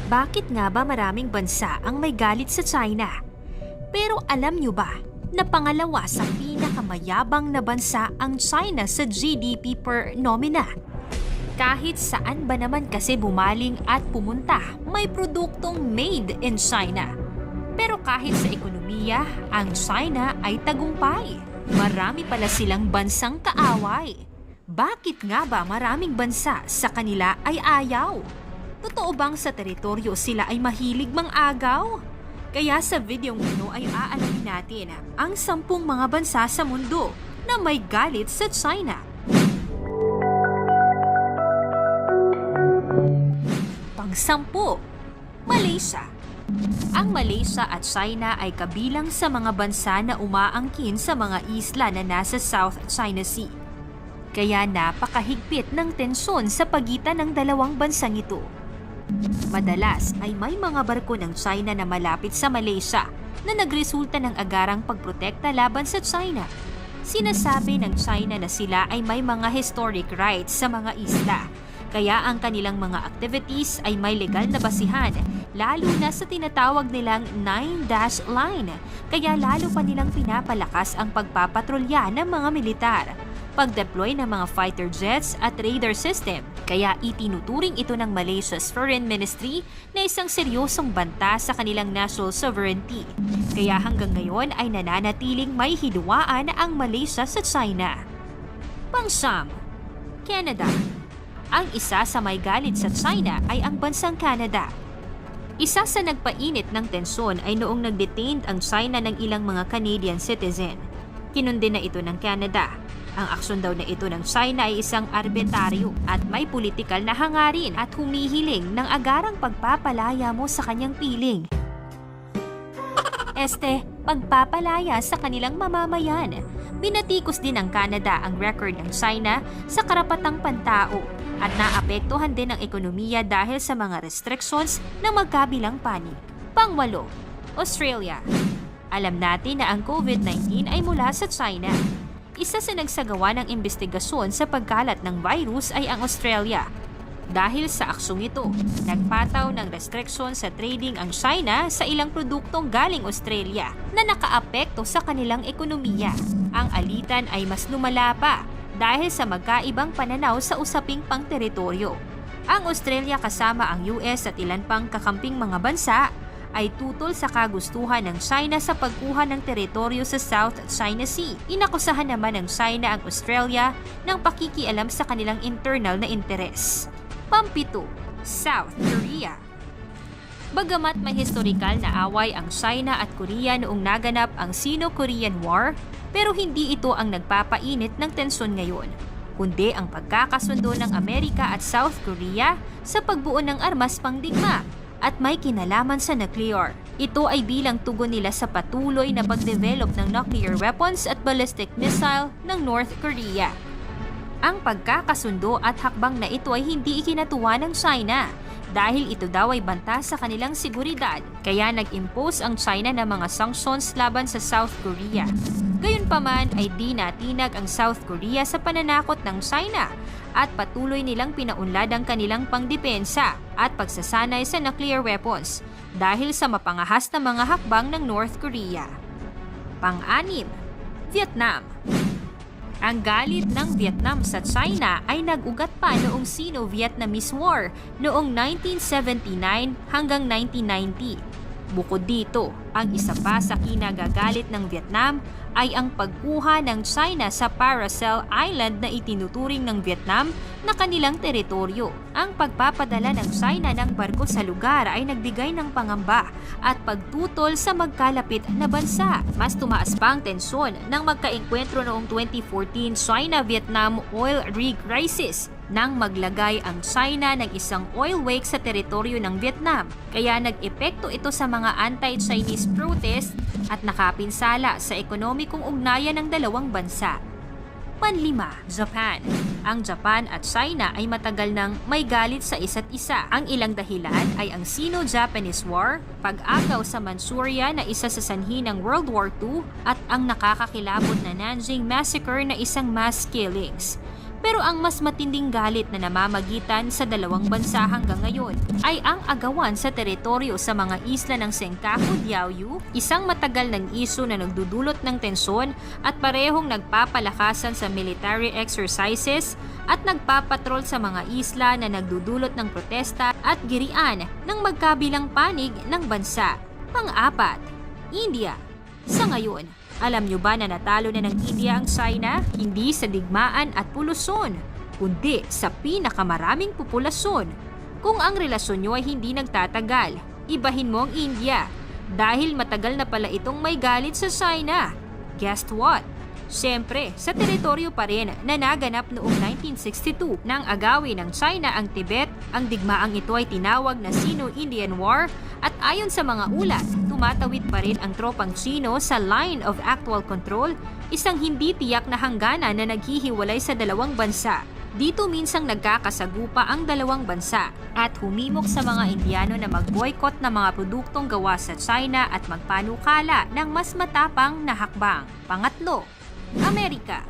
Bakit nga ba maraming bansa ang may galit sa China? Pero alam nyo ba na pangalawa sa pinakamayabang na bansa ang China sa GDP per nomina? Kahit saan ba naman kasi bumaling at pumunta, may produktong made in China. Pero kahit sa ekonomiya, ang China ay tagumpay. Marami pala silang bansang kaaway. Bakit nga ba maraming bansa sa kanila ay ayaw? Totoo bang sa teritoryo sila ay mahilig mang-agaw? Kaya sa videong ito ay aalamin natin ang 10 mga bansa sa mundo na may galit sa China. Pang-10, Malaysia. Ang Malaysia at China ay kabilang sa mga bansa na umaangkin sa mga isla na nasa South China Sea. Kaya napakahigpit ng tensyon sa pagitan ng dalawang bansang ito. Madalas ay may mga barko ng China na malapit sa Malaysia na nagresulta ng agarang pagprotekta laban sa China. Sinasabi ng China na sila ay may mga historic rights sa mga isla, kaya ang kanilang mga activities ay may legal na basihan, lalo na sa tinatawag nilang 9-dash line, kaya lalo pa nilang pinapalakas ang pagpapatrolya ng mga militar, pag-deploy ng mga fighter jets at radar system. Kaya itinuturing ito ng Malaysia's Foreign Ministry na isang seryosong banta sa kanilang national sovereignty. Kaya hanggang ngayon ay nananatiling may hidwaan ang Malaysia sa China. Pang-10, Canada. Ang isa sa may galit sa China ay ang bansang Canada. Isa sa nagpainit ng tensyon ay noong nag-detained ang China ng ilang mga Canadian citizen. Kinundi na ito ng Canada. Ang aksyon daw na ito ng China ay isang arbitraryo at may politikal na hangarin at humihiling ng agarang pagpapalaya mo sa kanyang piling. Pagpapalaya sa kanilang mamamayan. Binatikos din ng Canada ang record ng China sa karapatang pantao at naapektuhan din ang ekonomiya dahil sa mga restrictions ng magkabilang panig. Pang-8, Australia. Alam natin na ang COVID-19 ay mula sa China. Isa sa nagsagawa ng investigasyon sa pagkalat ng virus ay ang Australia. Dahil sa aksyong ito, nagpataw ng restriction sa trading ang China sa ilang produktong galing Australia na nakaapekto sa kanilang ekonomiya. Ang alitan ay mas lumala pa dahil sa magkaibang pananaw sa usaping pang-teritoryo. Ang Australia kasama ang US at ilan pang kakamping mga bansa ay tutol sa kagustuhan ng China sa pagkuha ng teritoryo sa South China Sea. Inakusahan naman ng China ang Australia ng pakikialam sa kanilang internal na interes. Pang-7, South Korea. Bagamat may historikal na away ang China at Korea noong naganap ang Sino-Korean War, pero hindi ito ang nagpapainit ng tensyon ngayon, kundi ang pagkakasundo ng Amerika at South Korea sa pagbuo ng armas pangdigma at may kinalaman sa nuclear. Ito ay bilang tugon nila sa patuloy na pagdevelop ng nuclear weapons at ballistic missile ng North Korea. Ang pagkakasundo at hakbang na ito ay hindi ikinatuwa ng China dahil ito daw ay banta sa kanilang seguridad, kaya nag-impose ang China ng mga sanctions laban sa South Korea. Gayunpaman ay di natinag ang South Korea sa pananakot ng China at patuloy nilang pinaunlad ang kanilang pangdepensa at pagsasanay sa nuclear weapons dahil sa mapangahas na mga hakbang ng North Korea. Pang-6, Vietnam. Ang galit ng Vietnam sa China ay nag-ugat pa noong Sino-Vietnamese War noong 1979 hanggang 1990. Bukod dito, ang isa pa sa kinagagalit ng Vietnam ay ang pagkuha ng China sa Paracel Island na itinuturing ng Vietnam na kanilang teritoryo. Ang pagpapadala ng China ng barko sa lugar ay nagbigay ng pangamba at pagtutol sa magkalapit na bansa. Mas tumaas pa ang tensyon nang magkaengkwentro noong 2014 China-Vietnam oil rig crisis nang maglagay ang China ng isang oil wake sa teritoryo ng Vietnam. Kaya nag-epekto ito sa mga anti-Chinese protest at nakapinsala sa ekonomikong ugnayan ng dalawang bansa. Pang-5, Japan. Ang Japan at China ay matagal nang may galit sa isa't isa. Ang ilang dahilan ay ang Sino-Japanese War, pag-agaw sa Manchuria na isa sa sanhi ng World War II at ang nakakakilabot na Nanjing Massacre na isang mass killings. Pero ang mas matinding galit na namamagitan sa dalawang bansa hanggang ngayon ay ang agawan sa teritoryo sa mga isla ng Senkaku Diaoyu, isang matagal ng isyu na nagdudulot ng tensyon at parehong nagpapalakasan sa military exercises at nagpapatrol sa mga isla na nagdudulot ng protesta at girian ng magkabilang panig ng bansa. Pang-apat, India. Sa ngayon, alam nyo ba na natalo na ng India ang China? Hindi sa digmaan at pulusyon, kundi sa pinakamaraming populasyon. Kung ang relasyon nyo ay hindi nagtatagal, ibahin mo ang India dahil matagal na pala itong may galit sa China. Guess what? Siyempre, sa teritoryo pa rin na naganap noong 1962 nang agawin ng China ang Tibet, ang digmaang ito ay tinawag na Sino-Indian War at ayon sa mga ulat, tumatawid pa rin ang tropang Chino sa line of actual control, isang hindi tiyak na hangganan na naghihiwalay sa dalawang bansa. Dito minsang nagkakasagupa ang dalawang bansa at humimok sa mga Indiano na mag-boycott ng mga produktong gawa sa China at magpanukala ng mas matapang na hakbang. Pangatlo, Amerika.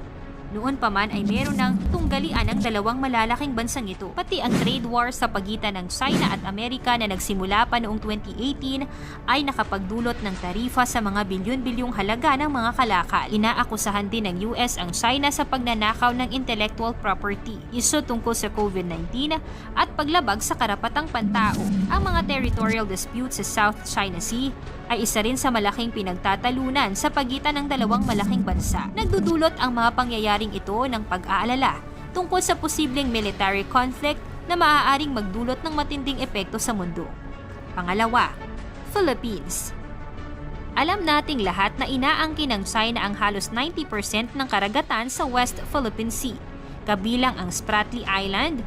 Noon pa man ay meron ng tunggalian ang dalawang malalaking bansang ito. Pati ang trade war sa pagitan ng China at Amerika na nagsimula pa noong 2018 ay nakapagdulot ng tarifa sa mga bilyon-bilyong halaga ng mga kalakal. Inaakusahan din ng US ang China sa pagnanakaw ng intellectual property, isyu tungkol sa COVID-19 at paglabag sa karapatang pantao. Ang mga territorial disputes sa South China Sea ay isa rin sa malaking pinagtatalunan sa pagitan ng dalawang malaking bansa. Nagdudulot ang mga pangyayaring ito ng pag-aalala tungkol sa posibleng military conflict na maaaring magdulot ng matinding epekto sa mundo. Pangalawa, Philippines. Alam nating lahat na inaangkin ng China ang halos 90% ng karagatan sa West Philippine Sea, kabilang ang Spratly Island,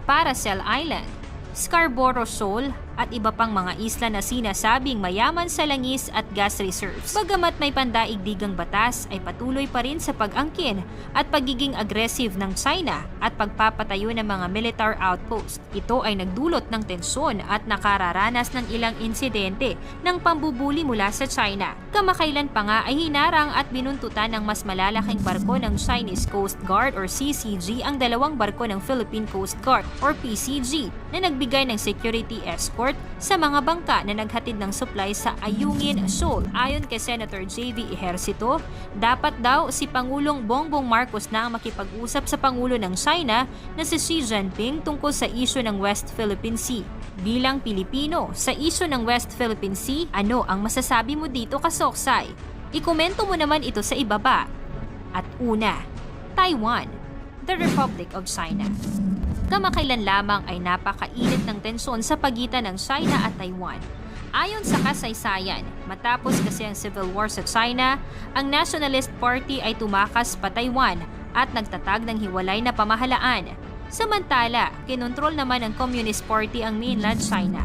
Paracel Island, Scarborough Shoal at iba pang mga isla na sinasabing mayaman sa langis at gas reserves. Bagamat may pandaigdigang batas ay patuloy pa rin sa pag-angkin at pagiging aggressive ng China at pagpapatayo ng mga military outpost. Ito ay nagdulot ng tensyon at nakararanas ng ilang insidente ng pambubuli mula sa China. Kamakailan pa nga ay hinarang at binuntutan ng mas malalaking barko ng Chinese Coast Guard or CCG ang dalawang barko ng Philippine Coast Guard or PCG na nagbigay ng security escort sa mga bangka na naghatid ng supply sa Ayungin Shoal. Ayon kay Senator J.V. Ejercito, dapat daw si Pangulong Bongbong Marcos na ang makipag-usap sa Pangulo ng China na si Xi Jinping tungkol sa isyu ng West Philippine Sea. Bilang Pilipino, sa isyu ng West Philippine Sea, ano ang masasabi mo dito, Kasoksay? Ikomento mo naman ito sa ibaba. At una, Taiwan, the Republic of China. Kamakailan lamang ay napakainit ng tensyon sa pagitan ng China at Taiwan. Ayon sa kasaysayan, matapos kasi ang civil war sa China, ang Nationalist Party ay tumakas pa Taiwan at nagtatag ng hiwalay na pamahalaan. Samantala, kinontrol naman ng Communist Party ang mainland China.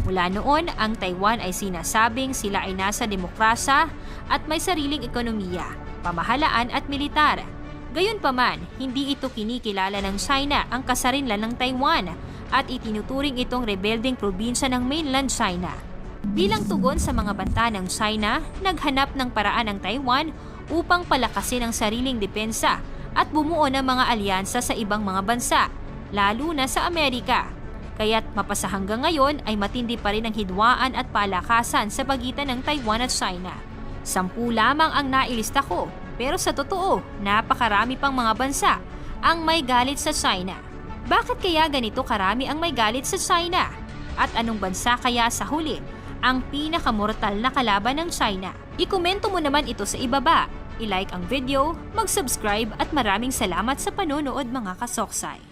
Mula noon, ang Taiwan ay sinasabing sila ay nasa demokrasya at may sariling ekonomiya, pamahalaan at militar. Gayunpaman, hindi ito kinikilala ng China ang kasarinlan ng Taiwan at itinuturing itong rebelding probinsya ng mainland China. Bilang tugon sa mga banta ng China, naghanap ng paraan ang Taiwan upang palakasin ang sariling depensa at bumuo ng mga alyansa sa ibang mga bansa, lalo na sa Amerika. Kaya't mapasa hanggang ngayon ay matindi pa rin ang hidwaan at palakasan sa pagitan ng Taiwan at China. 10 lamang ang nailista ko. Pero sa totoo, napakarami pang mga bansa ang may galit sa China. Bakit kaya ganito karami ang may galit sa China? At anong bansa kaya sa huli ang pinakamortal na kalaban ng China? Ikomento mo naman ito sa ibaba. I-like ang video, mag-subscribe at maraming salamat sa panonood mga kasoksay.